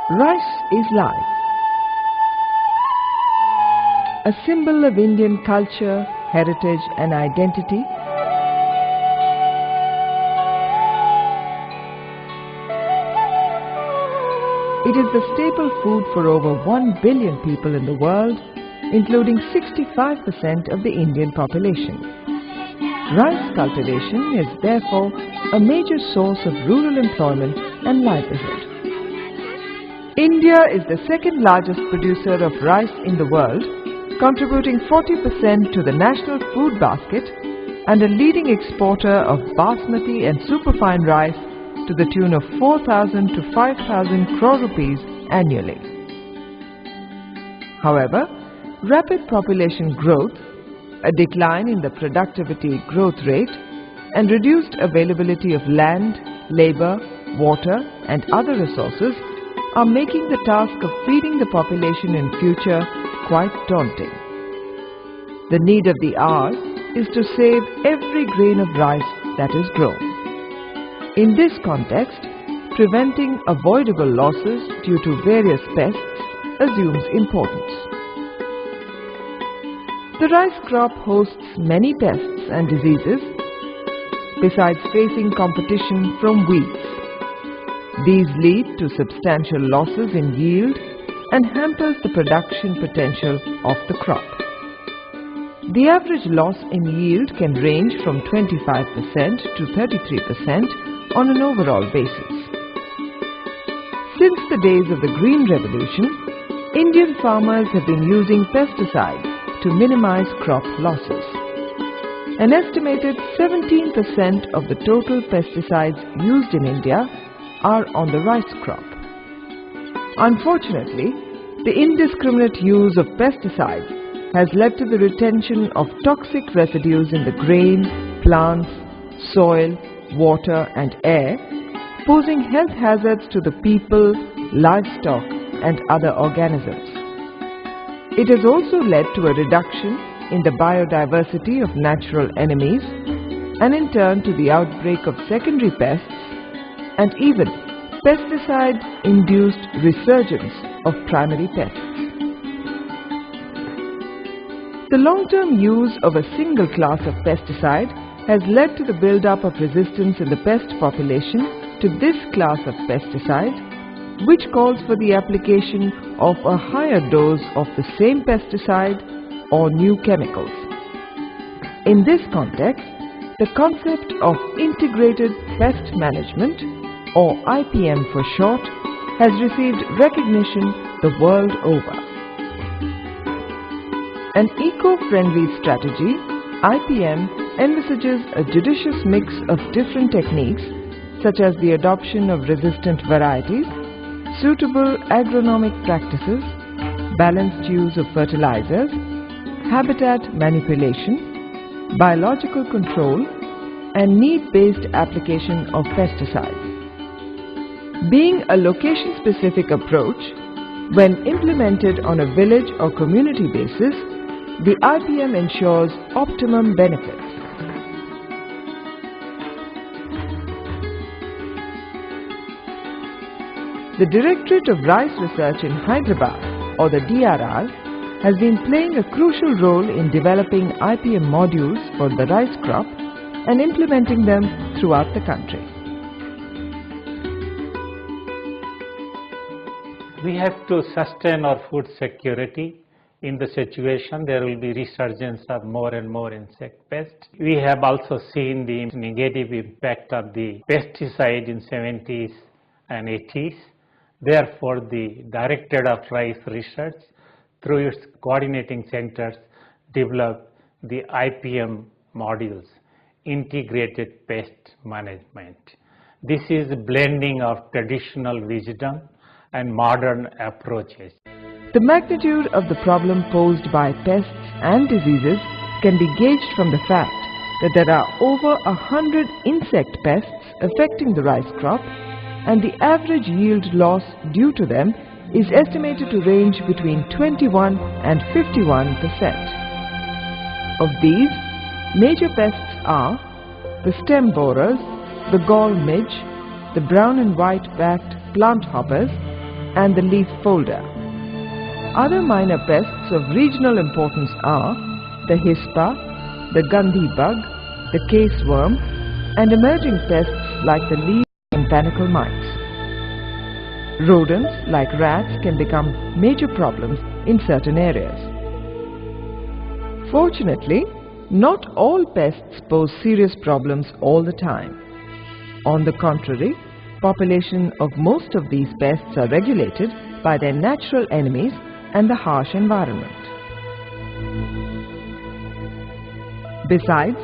Rice is life, a symbol of Indian culture, heritage and identity. It is the staple food for over 1 billion people in the world, including 65% of the Indian population. Rice cultivation is therefore a major source of rural employment and livelihood. India is the second largest producer of rice in the world, contributing 40% to the national food basket and a leading exporter of basmati and superfine rice to the tune of 4,000 to 5,000 crore rupees annually. However, rapid population growth, a decline in the productivity growth rate, and reduced availability of land, labor, water and other resources are making the task of feeding the population in future quite daunting. The need of the hour is to save every grain of rice that is grown. In this context, preventing avoidable losses due to various pests assumes importance. The rice crop hosts many pests and diseases, besides facing competition from weeds. These lead to substantial losses in yield and hampers the production potential of the crop. The average loss in yield can range from 25% to 33% on an overall basis. Since the days of the Green Revolution, Indian farmers have been using pesticides to minimize crop losses. An estimated 17% of the total pesticides used in India are on the rice crop. Unfortunately, the indiscriminate use of pesticides has led to the retention of toxic residues in the grain, plants, soil, water and air, posing health hazards to the people, livestock and other organisms. It has also led to a reduction in the biodiversity of natural enemies and in turn to the outbreak of secondary pests and even pesticide-induced resurgence of primary pests. The long-term use of a single class of pesticide has led to the build-up of resistance in the pest population to this class of pesticide, which calls for the application of a higher dose of the same pesticide or new chemicals. In this context, the concept of integrated pest management, or IPM for short, has received recognition the world over. An eco-friendly strategy, IPM envisages a judicious mix of different techniques such as the adoption of resistant varieties, suitable agronomic practices, balanced use of fertilizers, habitat manipulation, biological control, and need-based application of pesticides. Being a location-specific approach, when implemented on a village or community basis, the IPM ensures optimum benefits. The Directorate of Rice Research in Hyderabad, or the DRR, has been playing a crucial role in developing IPM modules for the rice crop and implementing them throughout the country. We have to sustain our food security. In the situation, there will be resurgence of more and more insect pests. We have also seen the negative impact of the pesticide in 70s and 80s. Therefore, the Directorate of Rice Research, through its coordinating centers, developed the IPM modules, Integrated Pest Management. This is a blending of traditional wisdom and modern approaches. The magnitude of the problem posed by pests and diseases can be gauged from the fact that there are over 100 insect pests affecting the rice crop, and the average yield loss due to them is estimated to range between 21 and 51%. Of these, major pests are the stem borers, the gall midge, the brown and white backed plant hoppers, and the leaf folder. Other minor pests of regional importance are the hispa, the gandhi bug, the caseworm, and emerging pests like the leaf and panicle mites. Rodents like rats can become major problems in certain areas. Fortunately, not all pests pose serious problems all the time. On the contrary, population of most of these pests are regulated by their natural enemies and the harsh environment. Besides,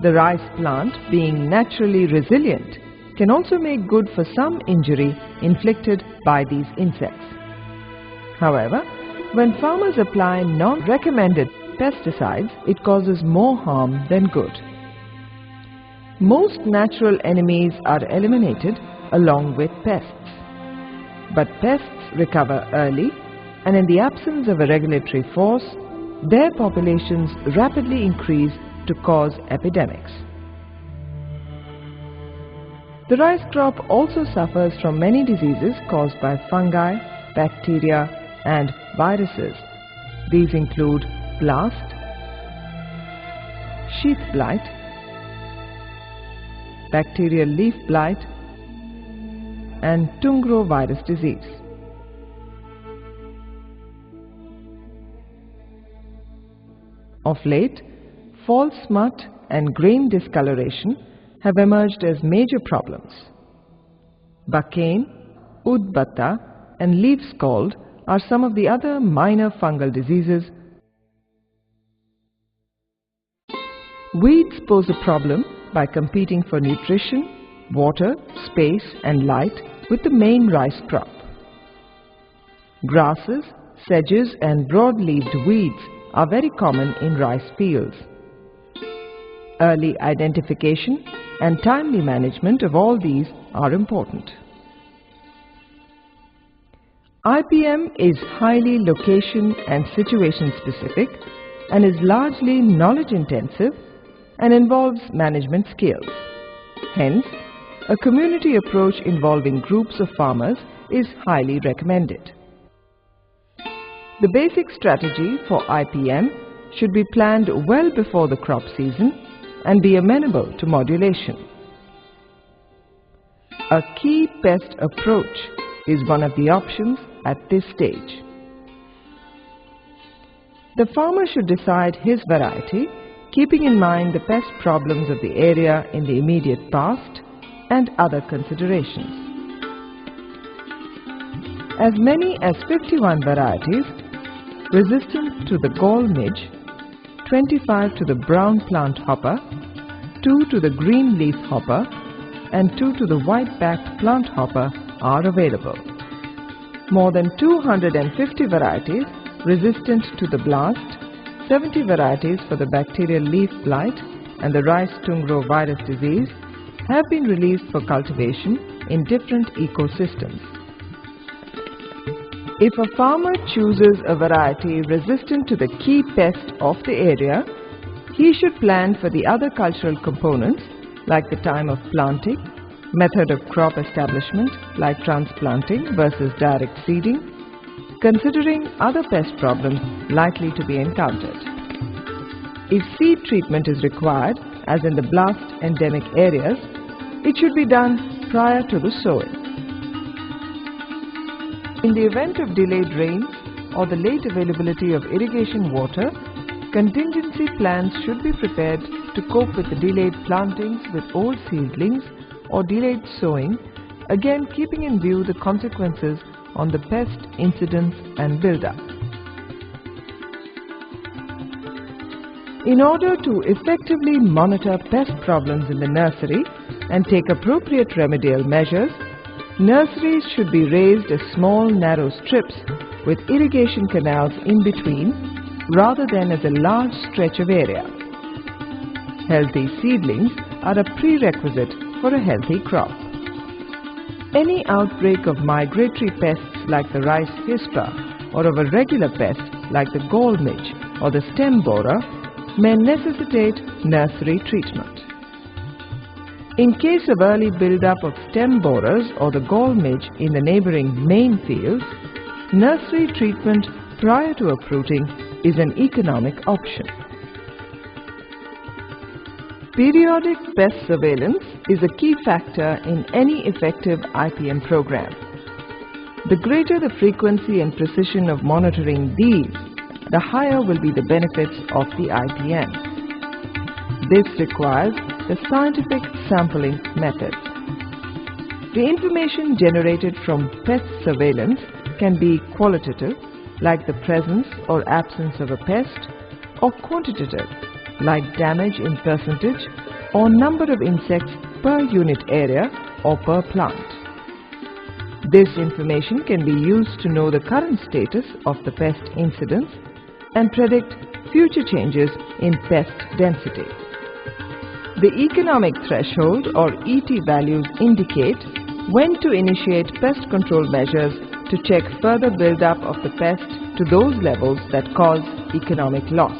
the rice plant, being naturally resilient, can also make good for some injury inflicted by these insects. However, when farmers apply non-recommended pesticides, it causes more harm than good. Most natural enemies are eliminated along with pests. But pests recover early, and in the absence of a regulatory force, their populations rapidly increase to cause epidemics. The rice crop also suffers from many diseases caused by fungi, bacteria, and viruses. These include blast, sheath blight, bacterial leaf blight, and tungro virus disease. Of late, fall smut and grain discoloration have emerged as major problems. Bacane, udbata, and leaf scald are some of the other minor fungal diseases. Weeds pose a problem by competing for nutrition, water, space, and light with the main rice crop. Grasses, sedges, and broad-leaved weeds are very common in rice fields. Early identification and timely management of all these are important. IPM is highly location and situation specific and is largely knowledge intensive and involves management skills. Hence, a community approach involving groups of farmers is highly recommended. The basic strategy for IPM should be planned well before the crop season and be amenable to modulation. A key pest approach is one of the options at this stage. The farmer should decide his variety, keeping in mind the pest problems of the area in the immediate past and other considerations. As many as 51 varieties resistant to the gall midge, 25 to the brown plant hopper, 2 to the green leaf hopper, and 2 to the white-backed plant hopper are available. More than 250 varieties resistant to the blast, 70 varieties for the bacterial leaf blight and the rice tungro virus disease have been released for cultivation in different ecosystems. If a farmer chooses a variety resistant to the key pest of the area, he should plan for the other cultural components like the time of planting, method of crop establishment like transplanting versus direct seeding, considering other pest problems likely to be encountered. If seed treatment is required, as in the blast endemic areas, it should be done prior to the sowing. In the event of delayed rains or the late availability of irrigation water, contingency plans should be prepared to cope with the delayed plantings with old seedlings or delayed sowing, again keeping in view the consequences on the pest incidence and build-up. In order to effectively monitor pest problems in the nursery and take appropriate remedial measures, nurseries should be raised as small narrow strips with irrigation canals in between rather than as a large stretch of area. Healthy seedlings are a prerequisite for a healthy crop. Any outbreak of migratory pests like the rice hispa or of a regular pest like the gall midge or the stem borer may necessitate nursery treatment. In case of early build-up of stem borers or the gall midge in the neighboring main fields, nursery treatment prior to uprooting is an economic option. Periodic pest surveillance is a key factor in any effective IPM program. The greater the frequency and precision of monitoring these, the higher will be the benefits of the IPM. This requires the scientific sampling method. The information generated from pest surveillance can be qualitative, like the presence or absence of a pest, or quantitative, like damage in percentage or number of insects per unit area or per plant. This information can be used to know the current status of the pest incidence and predict future changes in pest density. The economic threshold or ET values indicate when to initiate pest control measures to check further build-up of the pest to those levels that cause economic loss.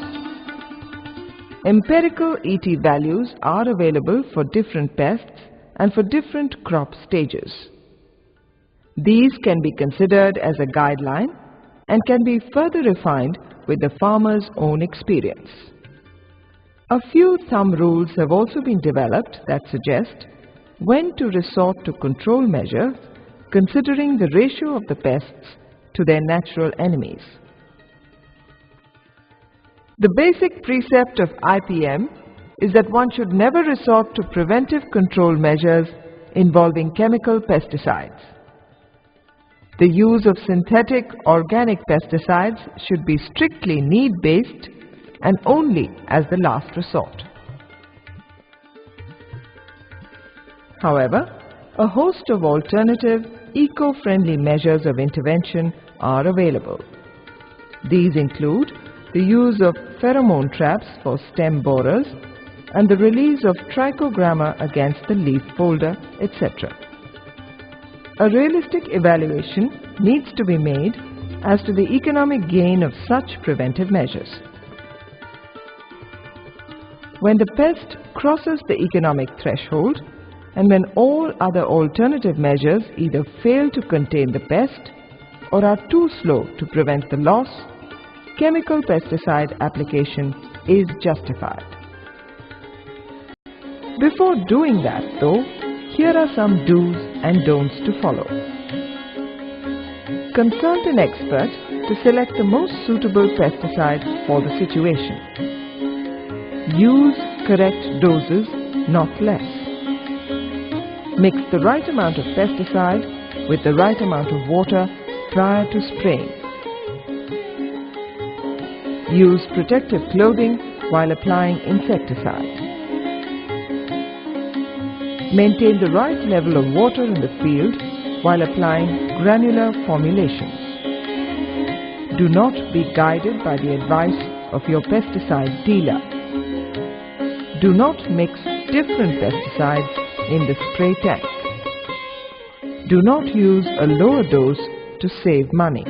Empirical ET values are available for different pests and for different crop stages. These can be considered as a guideline and can be further refined with the farmer's own experience. A few thumb rules have also been developed that suggest when to resort to control measures considering the ratio of the pests to their natural enemies. The basic precept of IPM is that one should never resort to preventive control measures involving chemical pesticides. The use of synthetic organic pesticides should be strictly need-based and only as the last resort. However, a host of alternative, eco-friendly measures of intervention are available. These include the use of pheromone traps for stem borers and the release of trichogramma against the leaf folder, etc. A realistic evaluation needs to be made as to the economic gain of such preventive measures. When the pest crosses the economic threshold and when all other alternative measures either fail to contain the pest or are too slow to prevent the loss, chemical pesticide application is justified. Before doing that though, here are some do's and don'ts to follow. Consult an expert to select the most suitable pesticide for the situation. Use correct doses, not less. Mix the right amount of pesticide with the right amount of water prior to spraying. Use protective clothing while applying insecticide. Maintain the right level of water in the field while applying granular formulations. Do not be guided by the advice of your pesticide dealer. Do not mix different pesticides in the spray tank. Do not use a lower dose to save money.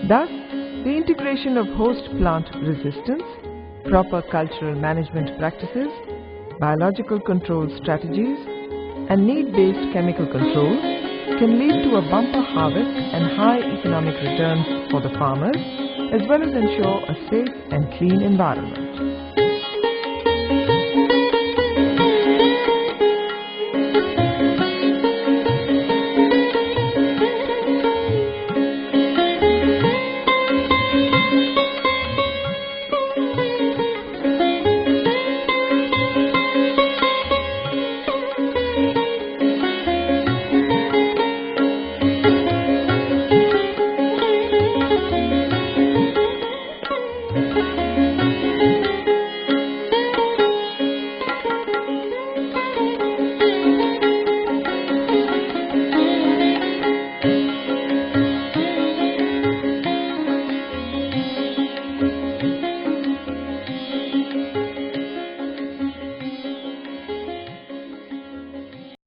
Thus, the integration of host plant resistance, proper cultural management practices, biological control strategies, and need-based chemical control can lead to a bumper harvest and high economic returns for the farmers, as well as ensure a safe and clean environment.